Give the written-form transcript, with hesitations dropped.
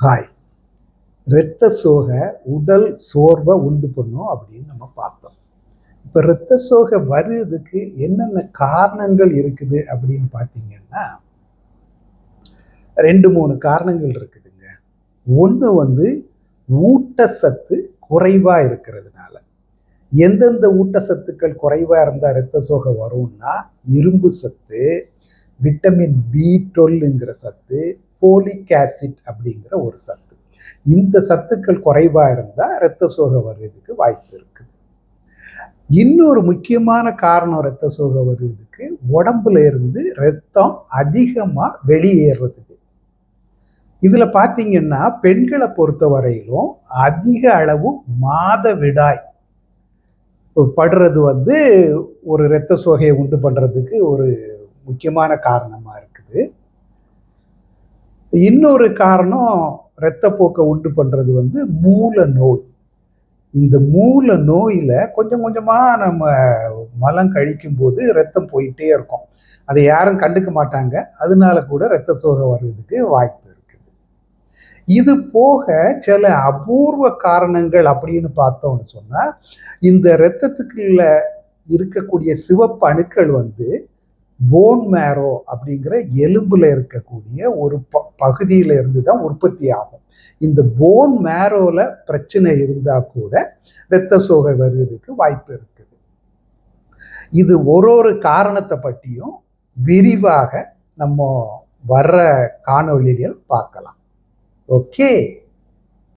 Hi. இரத்த சோகை உடல் சோர்வை உண்டு பண்ணும் அப்படின்னு நம்ம பார்த்தோம். இப்போ இரத்த சோகை வருவதுக்கு என்னென்ன காரணங்கள் இருக்குது அப்படின்னு பார்த்தீங்கன்னா, 2, 3 காரணங்கள் இருக்குதுங்க. ஒன்று ஊட்டச்சத்து குறைவா இருக்கிறதுனால. எந்தெந்த ஊட்டச்சத்துக்கள் குறைவா இருந்தா இரத்த சோகை வரும்னா, இரும்பு சத்து, விட்டமின் B12ங்கிற சத்து, போலிக் ஆசிட் அப்படிங்கிற ஒரு சத்து. இந்த சத்துக்கள் குறைவா இருந்தா இரத்த சோகை வர்றதுக்கு வாய்ப்பு இருக்குது. இன்னொரு முக்கியமான காரணம் இரத்த சோகை வருவதுக்கு, உடம்புல இருந்து ரத்தம் அதிகமா வெளியேறதுக்கு. இதுல பாத்தீங்கன்னா, பெண்களை பொறுத்த வரையிலும் அதிக அளவு மாதவிடாய் படுறது ஒரு இரத்த சோகையை உண்டு பண்றதுக்கு ஒரு முக்கியமான காரணமா இருக்குது. இன்னொரு காரணம் இரத்தப்போக்கை உண்டு பண்றது மூல நோய். இந்த மூல நோயில கொஞ்சம் கொஞ்சமா நம்ம மலம் கழிக்கும் போது ரத்தம் போயிட்டே இருக்கும். அதை யாரும் கண்டுக்க மாட்டாங்க. அதனால கூட இரத்த சோகை வர்றதுக்கு வாய்ப்பு இருக்குது. இது போக சில அபூர்வ காரணங்கள் அப்படின்னு பார்த்தோம்னு சொன்னா, இந்த இரத்தத்துக்குள்ள இருக்கக்கூடிய சிவப்பு அணுக்கள் போன் மேரோ அப்படிங்கிற எலும்புல இருக்கக்கூடிய ஒரு பகுதியில இருந்து தான் உற்பத்தி ஆகும். இந்த போன் மேரோல பிரச்சனை இருந்தா கூட இரத்த சோகை வருவதற்கு வாய்ப்பு இருக்குது. இது ஒரு காரணத்தை பற்றியும் விரிவாக நம்ம வர்ற காணொளிகள் பார்க்கலாம். ஓகே.